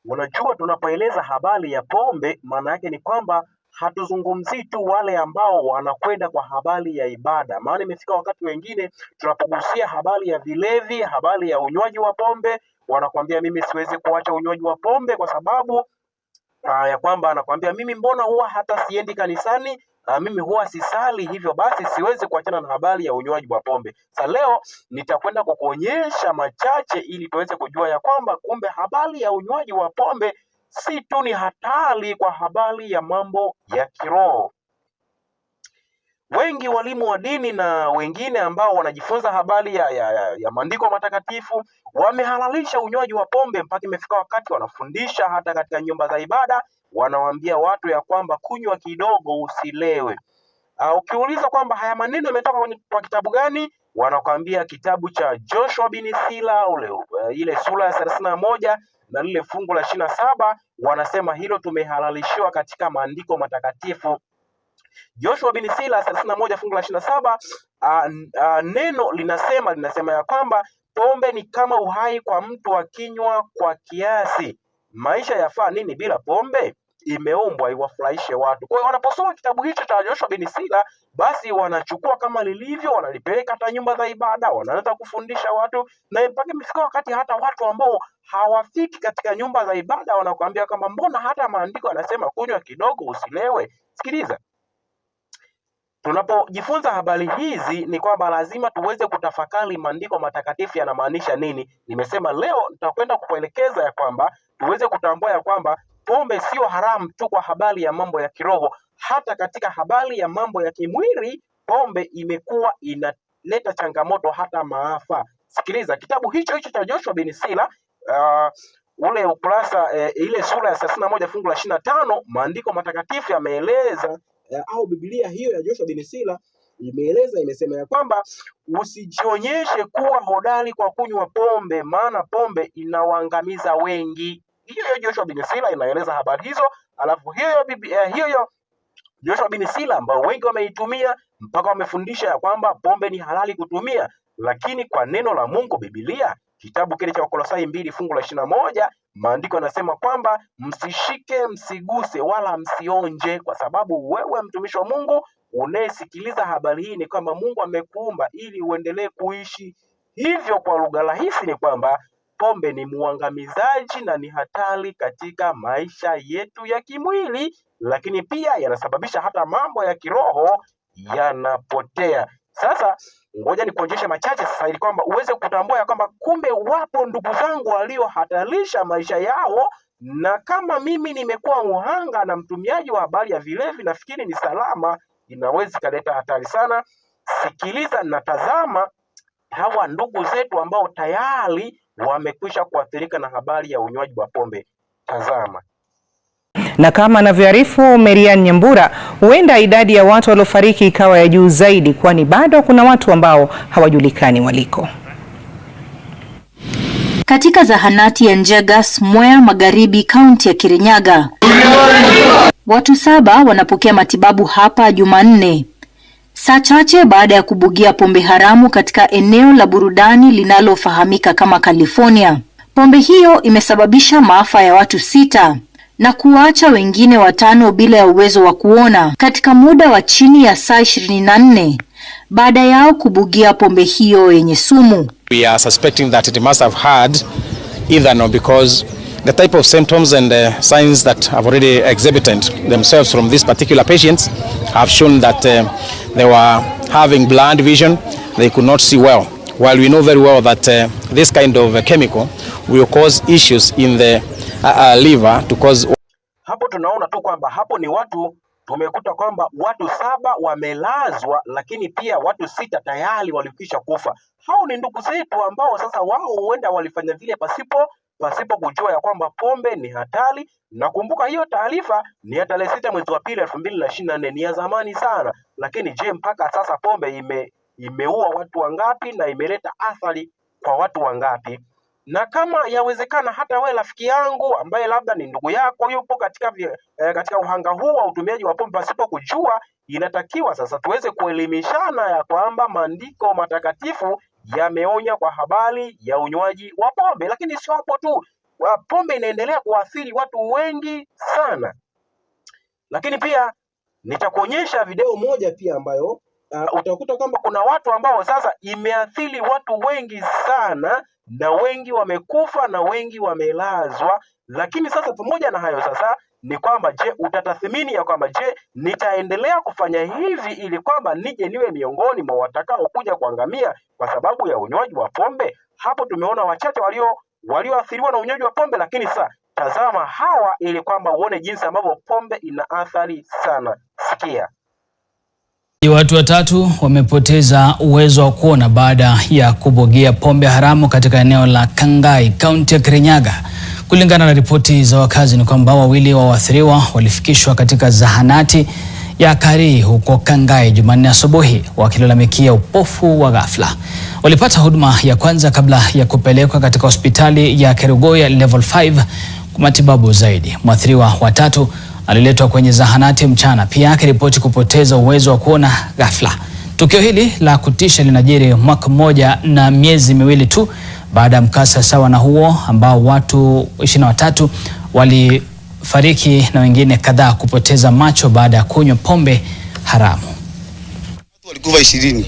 Unajua, tunapoeleza habari ya pombe, maana yake ni kwamba hatuzungumzii tu wale ambao wanakwenda kwa habari ya ibada. Maana imefika wakati wengine tunapogusia habari ya vilevi, habari ya unywaji wa pombe, wanakwambia mimi siwezi kuacha unywaji wa pombe kwa sababu ya kwamba anakwambia mimi mbona huwa hata siendi kanisani, mimi huwa sisali, hivyo basi siwezi kuachana na habari ya unywaji wa pombe. Sasa leo nitakwenda kukuonyesha machache ili tuweze kujua ya kwamba kumbe habari ya unywaji wa pombe si tu ni hatari kwa habari ya mambo ya kiroho. Wengi walimu wa dini na wengine ambao wanajifunza habari ya maandiko matakatifu wamehalalisha unywaji wa pombe, mpaka imefika wakati wanafundisha hata katika nyumba za ibada, wanawaambia watu ya kwamba kunywa kidogo usilewe. Ukiuliza kwamba haya maneno yametoka kwa kitabu gani, wanakwambia kitabu cha Joshua bin Sila, ile sura ya 31 na lile fungu la 27, wanasema hilo tumehalalishiwa katika maandiko matakatifu. Joshua bin Sila 31 fungu la 27, neno linasema ya kwamba pombe ni kama uhai kwa mtu akinywa kwa kiasi. Maisha yafaa nini bila pombe? Imeumbwa iwafurahishe watu. Kwa hiyo wanaposoma kitabu hicho cha Joshua bin Sila, basi wanachukua kama lilivyo, wanalipeleka hata nyumba za ibada, wanaanza kufundisha watu, na mpaka imefika wakati hata watu ambao hawafiki katika nyumba za ibada wanakuambia kwamba mbona hata maandiko yanasema kunywa kidogo usilewe. Sikiliza, tunapojifunza habari hizi ni kwamba lazima tuweze kutafakari maandiko matakatifu yanamaanisha nini. Nimesema leo nitakwenda kukuelekeza ya kwamba tuweze kutambua ya kwamba pombe sio haramu tu kwa habari ya mambo ya kiroho, hata katika habari ya mambo ya kimwili pombe imekuwa inaleta changamoto, hata maafa. Sikiliza, kitabu hicho cha Joshua bin Sila, ule ukurasa ile sura ya 31 fungu la 25, maandiko matakatifu yameeleza au Biblia hiyo ya Joshua bin Sila imesema ya kwamba usijionyeshe kuwa hodari kwa kunywa pombe, maana pombe inawaangamiza wengi. Hiyo Joshua bin Sila inaeleza habari hizo, alafu hiyo Joshua bin Sila ambao wengi wameitumia mpaka wamefundisha ya kwamba pombe ni halali kutumia, lakini kwa neno la Mungu Biblia, kitabu kile cha Wakolosai 2 fungu la 21, maandiko yanasema kwamba msishike, msiguse wala msionje, kwa sababu wewe mtumishi wa Mungu unayesikiliza habari hii ni kwamba Mungu amekuumba ili uendelee kuishi. Hivyo kwa lugha rahisi ni kwamba pombe ni muangamizaji na ni hatari katika maisha yetu ya kimwili, lakini pia yanasababisha hata mambo ya kiroho yanapotea. Sasa ngoja nikuonyeshe machache sasa ili kwamba uweze kutambua ya kwamba kumbe wapo ndugu zangu waliohatarisha maisha yao, na kama mimi nimekuwa muhanga na mtumiaji wa habari ya vilevi, nafikiri ni salama, inaweza kaleta hatari sana. Sikiliza na tazama hawa ndugu zetu ambao tayari wamekwisha kuathirika na habari ya unywaji wa pombe. Tazama. Na kama anavyoarifu Marian Nyambura, huenda idadi ya watu waliofariki ikawa ya juu zaidi, kwani bado kuna watu ambao hawajulikani waliko. Katika zahanati ya Njegas, Mwea Magharibi, kaunti ya Kirinyaga, watu 7 wanapokea matibabu hapa Jumanne, saa chache baada ya kubugia pombe haramu katika eneo la burudani linalofahamika kama California. Pombe hiyo imesababisha maafa ya watu 6 na kuacha wengine 5 bila ya uwezo wa kuona katika muda wa chini ya saa 24 baada yao kubugia pombe hiyo yenye sumu. We are suspecting that it must have had either no, because the type of symptoms and signs that have already exhibited themselves from these particular patients have shown that they were having blurred vision, they could not see well. While we know very well that this kind of chemical will cause issues in the liver to cause. Hapo tunaona tu kwamba hapo ni watu, tumekuta kwamba watu 7 wamelazwa, lakini pia watu 6 tayari walikwisha kufa. Hao ni ndugu zetu ambao sasa wao huenda walifanya vile pasipo kujua ya kwamba pombe ni hatari. Nakumbuka hiyo taarifa ni ya tarehe 6 mwezi wa pili 2024, ni ya zamani sana. Lakini je, mpaka sasa pombe imeua watu wangapi na imeleta athari kwa watu wangapi? Na kama yawezekana hata wewe rafiki yangu ambaye labda ni ndugu yako yupo katika uhanga huu wa utumiaji wa pombe pasipo kujua, inatakiwa sasa tuweze kuelimishana ya kwamba maandiko matakatifu yameonya kwa habari ya unywaji wa pombe. Lakini sio hapo tu, pombe inaendelea kuathiri watu wengi sana. Lakini pia nitakuonyesha video moja pia ambayo utakuta kwamba kuna watu ambao sasa imeathiri watu wengi sana, na wengi wamekufa na wengi wamelazwa. Lakini sasa pamoja na hayo sasa ni kwamba je, utatathmini ya kwamba je, nitaendelea kufanya hivi ili kwamba nije niwe miongoni mwa watakao kuja kuangamia kwa sababu ya unywaji wa pombe? Hapo tumeona wachache walioathiriwa na unywaji wa pombe, lakini sasa tazama hawa ili kwamba uone jinsi ambavyo pombe ina athari sana. Sikia. Watu watatu wamepoteza uwezo wa kuona baada ya kubogea pombe haramu katika eneo la Kangai, kaunti ya Kirinyaga. Kulingana na ripoti za wakazi ni kwamba wawili wa waathiriwa walifikishwa katika zahanati ya Kari huko Kangai Jumanne asubuhi wakilalamikia upofu wa ghafla. Walipata huduma ya kwanza kabla ya kupelekwa katika hospitali ya Kerugoya level 5 kwa matibabu zaidi. Mwathiriwa wa tatu aliletwa kwenye zahanati mchana pia akiripoti kupoteza uwezo wa kuona ghafla. Tukio hili la kutisha linajiri mwaka mmoja na miezi miwili tu baada ya mkasa sawa na huo ambao watu 23 walifariki na wengine kadhaa kupoteza macho baada ya kunywa pombe haramu. Watu walikufa 20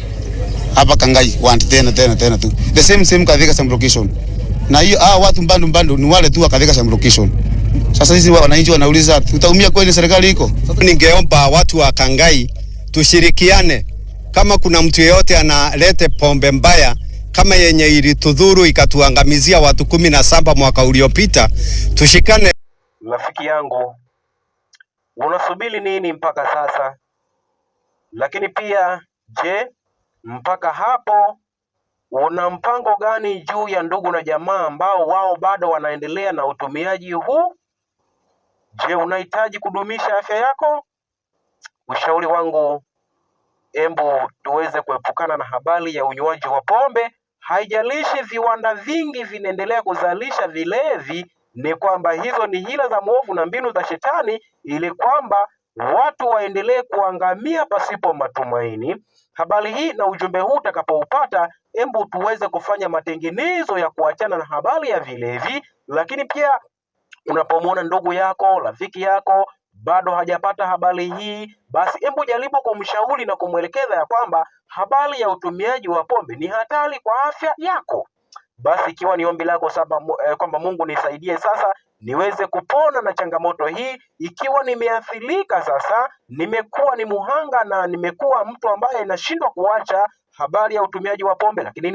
hapa Kangai, tena tu. The same Kathika same location. Na hiyo watu mbando ni wale tu Kathika same location. Sasa sisi wananchi wanauliza tutaumia kweli serikali iko? Ningeomba watu wa Kangai tushirikiane, kama kuna mtu yeyote analete pombe mbaya kama yenye ilitudhuru ikatuangamizia watu 17 mwaka uliopita, tushikane. Rafiki yangu, unasubiri nini mpaka sasa? Lakini pia je, mpaka hapo una mpango gani juu ya ndugu na jamaa ambao wao bado wanaendelea na utumiaji huu? Je, unahitaji kudumisha afya yako? Ushauri wangu, embu tuweze kuepukana na habari ya unywaji wa pombe. Haijalishi viwanda vingi vinaendelea kuzalisha vilevi, ni kwamba hizo ni hila za mwovu na mbinu za shetani ili kwamba watu waendelee kuangamia pasipo matumaini. Habari hii na ujumbe huu utakapoupata, embu tuweze kufanya matengenezo ya kuachana na habari ya vilevi. Lakini pia unapomwona ndugu yako, rafiki yako bado hajapata habari hii, basi embu jaribu kumshauri na kumwelekeza ya kwamba habari ya utumiaji wa pombe ni hatari kwa afya yako. Basi ikiwa ni ombi lako kwamba Mungu nisaidie sasa niweze kupona na changamoto hii, ikiwa nimeathirika sasa, nimekuwa ni muhanga na nimekuwa mtu ambaye nashindwa kuacha habari ya utumiaji wa pombe, lakini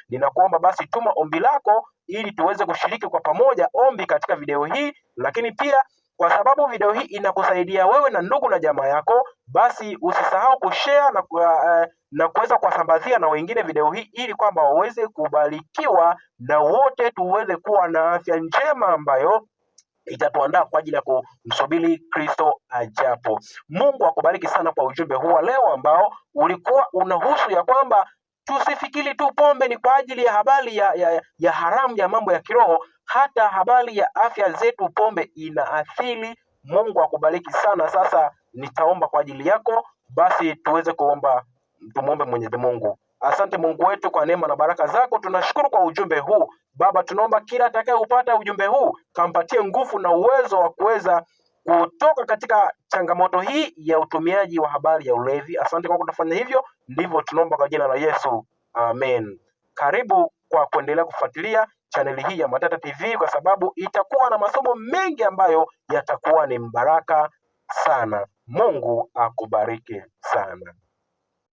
ninakuomba basi tuma ombi lako ili tuweze kushiriki kwa pamoja ombi katika video hii. Lakini pia kwa sababu video hii inakusaidia wewe na ndugu na jamaa yako, basi usisahau kushare na kuweza kuwasambazia na wengine video hii ili kwamba waweze kubarikiwa na wote tuweze kuwa na afya njema ambayo itatuandaa kwa ajili ya kumsubiri Kristo ajapo. Mungu akubariki sana kwa ujumbe huu wa leo ambao ulikuwa unahusu ya kwamba tusifikiri tu pombe ni kwa ajili ya habari ya haramu ya mambo ya kiroho, hata habari ya afya zetu pombe inaathiri. Mungu akubariki sana. Sasa nitaomba kwa ajili yako, basi tuweze tumuombe Mwenyezi Mungu. Asante Mungu wetu kwa neema na baraka zako, tunashukuru kwa ujumbe huu. Baba, tunaomba kila atakayeupata ujumbe huu kampatie nguvu na uwezo wa kuweza kutoka katika changamoto hii ya utumiaji wa habari ya ulevi. Asante kwa kutafanya hivyo, ndivyo tunaomba kwa jina la Yesu, amen. Karibu kwa kuendelea kufuatilia chaneli hii ya Matata TV, kwa sababu itakuwa na masomo mengi ambayo yatakuwa ni mbaraka sana. Mungu akubariki sana.